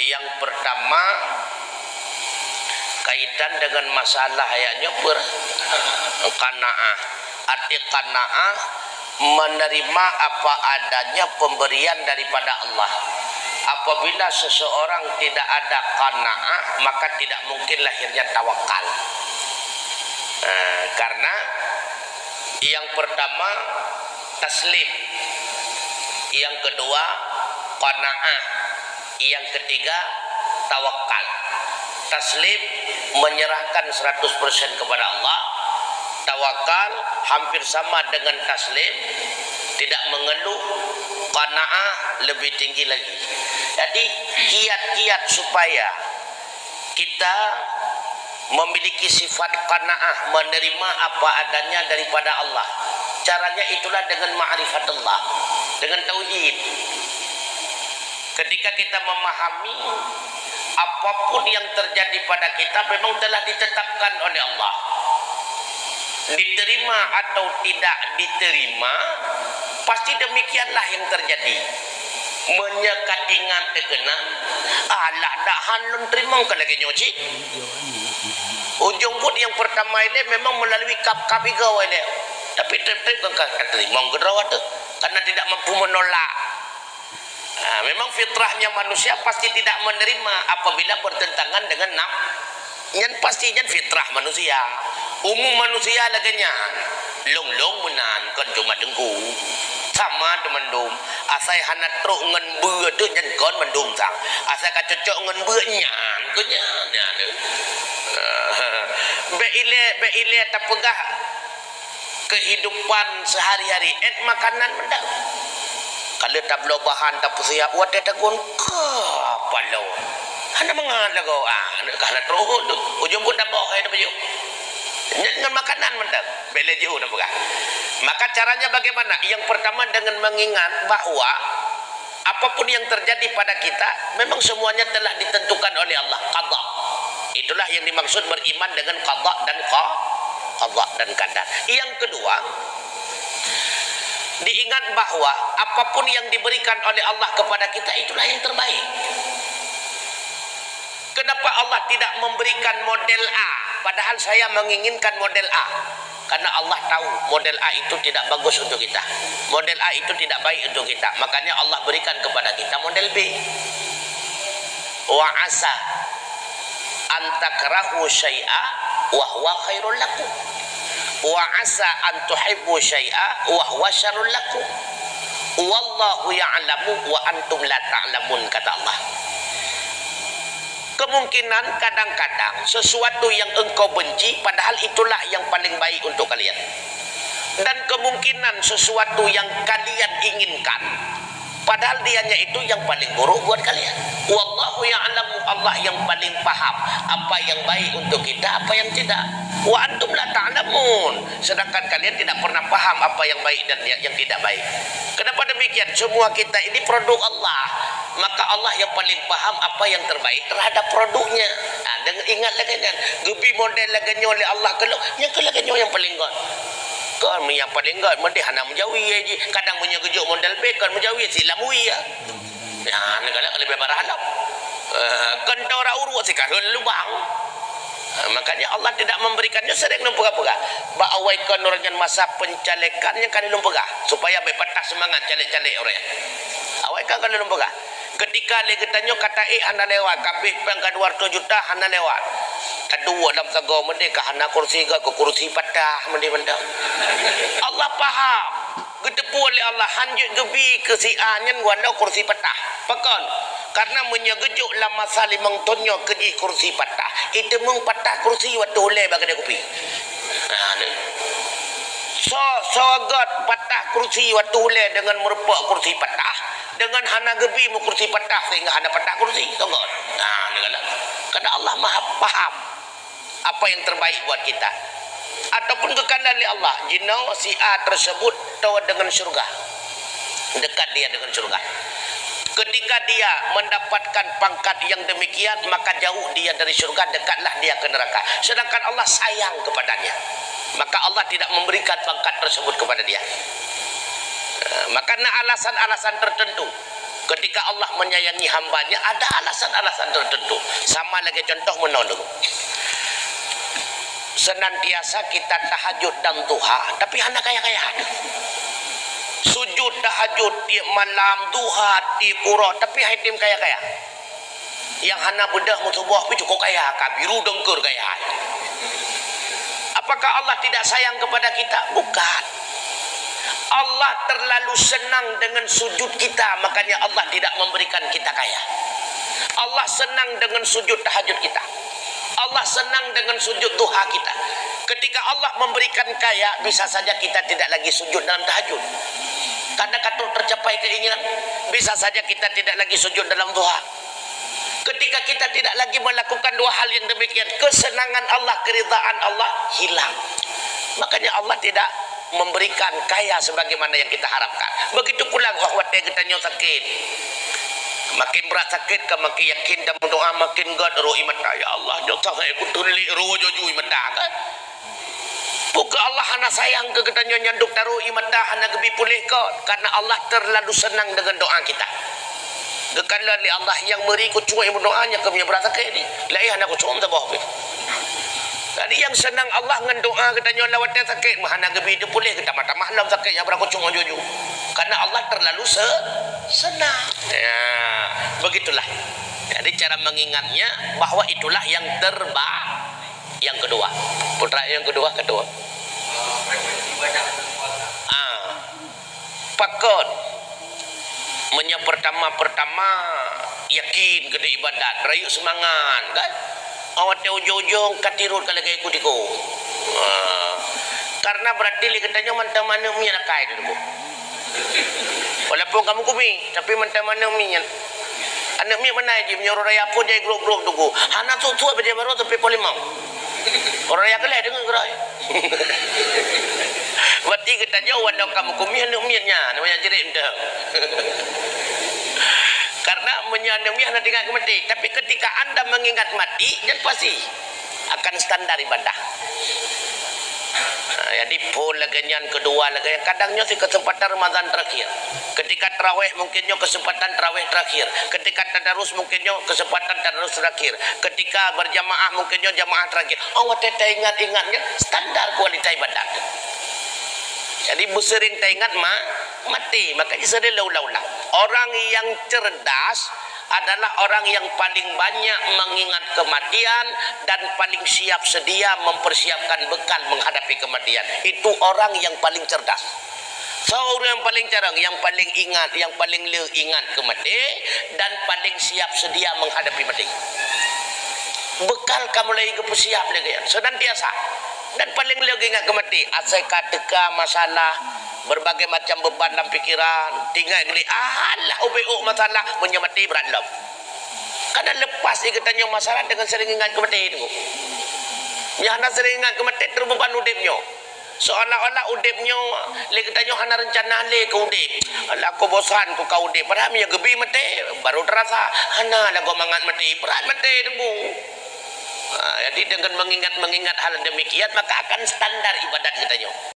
Yang pertama kaitan dengan masalah ayatnya qanaah. Arti qanaah menerima apa adanya pemberian daripada Allah. Apabila seseorang tidak ada qanaah, maka tidak mungkin lahirnya tawakal. Karena yang pertama taslim, yang kedua qanaah, yang ketiga tawakal. Taslim menyerahkan 100% kepada Allah. Tawakal hampir sama dengan taslim, tidak mengeluh. Qanaah lebih tinggi lagi. Jadi kiat-kiat supaya kita memiliki sifat qanaah, menerima apa adanya daripada Allah. Caranya itulah dengan ma'rifatullah, dengan tauhid. Ketika kita memahami apapun yang terjadi pada kita memang telah ditetapkan oleh Allah. Diterima atau tidak diterima, pasti demikianlah yang terjadi. Menyekatingan terkena, alah dah hanun terima ke lagi nyoci. Ujung pun yang pertama ini memang melalui kap-kap igau ini. Tapi tetap kan terima gerawat tu karena tidak mampu menolak. Memang fitrahnya manusia pasti tidak menerima apabila bertentangan dengan nafsu. Yang pastinya fitrah manusia. Umum manusia laganya long menan kan cuma dengku. Sama teman dom. Asai hanat truk ngan beu tu nyen kon mendum sang. Asai ka cocok ngan beu nyan ko nyan. Be ile tapegah kehidupan sehari-hari makanan mendak. Kalau tak belo bahan tak siap buat dia takun apa lo. Hana mangat lagu kalau terus ujung pun dah bawa hai dah baju. Dengan makanan mendak. Bele jauh dah bukan. Maka caranya bagaimana? Yang pertama dengan mengingat bahwa apapun yang terjadi pada kita memang semuanya telah ditentukan oleh Allah, qada. Itulah yang dimaksud beriman dengan qada dan qadar. Yang kedua, diingat bahwa apapun yang diberikan oleh Allah kepada kita itulah yang terbaik. Kenapa Allah tidak memberikan model A padahal saya menginginkan model A? Karena Allah tahu model A itu tidak bagus untuk kita, model A itu tidak baik untuk kita, makanya Allah berikan kepada kita model B. Wa asa an takrahu syai'a wa huwa khairul lakum, wa asa an tuhibbu syai'a wa huwa syarrul lakum, wallahu ya'lamu wa antum la ta'lamun, kata Allah. Kemungkinan kadang-kadang sesuatu yang engkau benci padahal itulah yang paling baik untuk kalian, dan kemungkinan sesuatu yang kalian inginkan padahal dianya itu yang paling buruk buat kalian. Wallahu ya'lamu, Allah yang paling paham apa yang baik untuk kita, apa yang tidak. Wa antum la ta'lamun, sedangkan kalian tidak pernah paham apa yang baik dan yang tidak baik. Kenapa demikian? Semua kita ini produk Allah, maka Allah yang paling paham apa yang terbaik terhadap produknya. Dengan ingat lagi kan, gebi model lagi oleh Allah kalau yang lagi yang paling god. Kan yang paling god mendih hana menjauhi aja. Kadang punya gejuk model B kan menjauhi silamui ya. Negara lebih berharap. Kan orang urut sih kan lubang. Makanya Allah tidak memberikannya sering lumpega-pega. Ba'awaikan orang masa pencalekannya kan lumpega supaya bepatah semangat calek-calek orang. Awaikan kan lumpega. Ketika legetannya kata hana lewat, kabeh pang 200 juta hana lewat. Kedua dalam sago mendek hana kursi ke kursi patah mendek. Allah paham. Getepu oleh Allah hanjut gebi ke si anyen wanda kursi patah. Pakon. Karena menyegejuk lama sali mengtonyo keji kursi patah. Itu meng patah kursi waktu oleh bagi dia kopi. So agak patah kursi waktu oleh dengan merupak kursi patah. Dengan hana gebi mu kursi patah sehingga hana patah kursi. Tunggu. Karena Allah maha paham apa yang terbaik buat kita. Ataupun kekandan oleh Allah. Jinau si A tersebut tahu dengan syurga. Dekat dia dengan syurga. Ketika dia mendapatkan pangkat yang demikian, maka jauh dia dari syurga, dekatlah dia ke neraka. Sedangkan Allah sayang kepadanya, maka Allah tidak memberikan pangkat tersebut kepada dia. Maka alasan-alasan tertentu Ketika Allah menyayangi hambanya, ada alasan-alasan tertentu. Sama lagi contoh menolong. Senantiasa kita tahajud dan duha, tapi anak kaya-kaya. Sujud tahajud tiap malam, duha tiap qura, tapi haitim kaya-kaya. Yang hana bedah mutubuh pi cukup kaya, kabiru dengkur kaya. Apakah Allah tidak sayang kepada kita? Bukan. Allah terlalu senang dengan sujud kita, makanya Allah tidak memberikan kita kaya. Allah senang dengan sujud tahajud kita. Allah senang dengan sujud duha kita. Ketika Allah memberikan kaya, bisa saja kita tidak lagi sujud dalam tahajud. Karena kata tercapai keinginan, bisa saja kita tidak lagi sujud dalam duha. Ketika kita tidak lagi melakukan dua hal yang demikian, kesenangan Allah, keridhaan Allah hilang. Makanya Allah tidak memberikan kaya sebagaimana yang kita harapkan. Begitu pula waktu kita nyok sakit, makin berat sakit ke makin yakin dan berdoa makin gad roh iman ya Allah nyok saya aku tuli roh joju iman kan. Bukan Allah hana sayang ke kita nyanduk taruh iman hana gebi pulih ke, karena Allah terlalu senang dengan doa kita. Gekanlah li Allah yang beri ku cuma berdoanya ke punya berat sakit ni. Lai hana ku cuma tabah. Tadi yang senang Allah dengan doa kita nyola lawat sakit, mahana gebi dia pulih kita mata malam sakit yang berapa cuma jojo. Karena Allah terlalu senang. Ya, begitulah. Jadi cara mengingatnya bahwa itulah yang terbaik. Yang kedua, putra yang kedua. Pakot. Pertama yakin kena ibadat, rayu semangat kan. Awak teh ujung-ujung katirut kalau kayak ikut-ikut. Karena berarti li katanya mantap mana mi nak kai dulu. Walaupun kamu kumi, tapi mantap mana mi nya. Anak mi mana je menyorot raya pun jadi grup-grup tunggu. Hana tu aja baru tapi polimau. Orang raya kelih dengan gerai. Berarti katanya walau kamu kumi anak mi nya, namanya jerit dah. Karena menyanami anda tinggal mati. Tapi ketika anda mengingat mati, dan pasti akan standar ibadah. Jadi pun laganyan kedua lagi. Kadangnya si kesempatan Ramadan terakhir. Ketika tarawih mungkinnya kesempatan tarawih terakhir. Ketika tadarus mungkinnya kesempatan tadarus terakhir. Ketika berjamaah mungkinnya jamaah terakhir. Awak teteh ingat-ingatnya standar kualitas ibadah. Jadi sering teringat mati, makanya sering ulang-ulang. Orang yang cerdas adalah orang yang paling banyak mengingat kematian dan paling siap sedia mempersiapkan bekal menghadapi kematian. Itu orang yang paling cerdas. Seorang yang paling cerang, yang paling ingat, yang paling ingat kematian dan paling siap sedia menghadapi mati. Bekal kamu lagi bersiap lagi, senantiasa. Dan paling lagi ingat kemati, asai teka masalah, berbagai macam beban dalam pikiran, tinggal gini, alah ubeu masalah, menyemati berat lom. Kadang lepas kita tanya masalah dengan sering ingat kemati itu. Yang nak sering ingat kemati terbeban udipnya. Seolah-olah udipnya, lagi tanya hana rencana le ke udip. Alah aku bosan ku kau udip, padahal dia gebi mati, baru terasa hana lah kau mangat mati, berat mati tunggu. Jadi dengan mengingat hal demikian maka akan standar ibadat kita.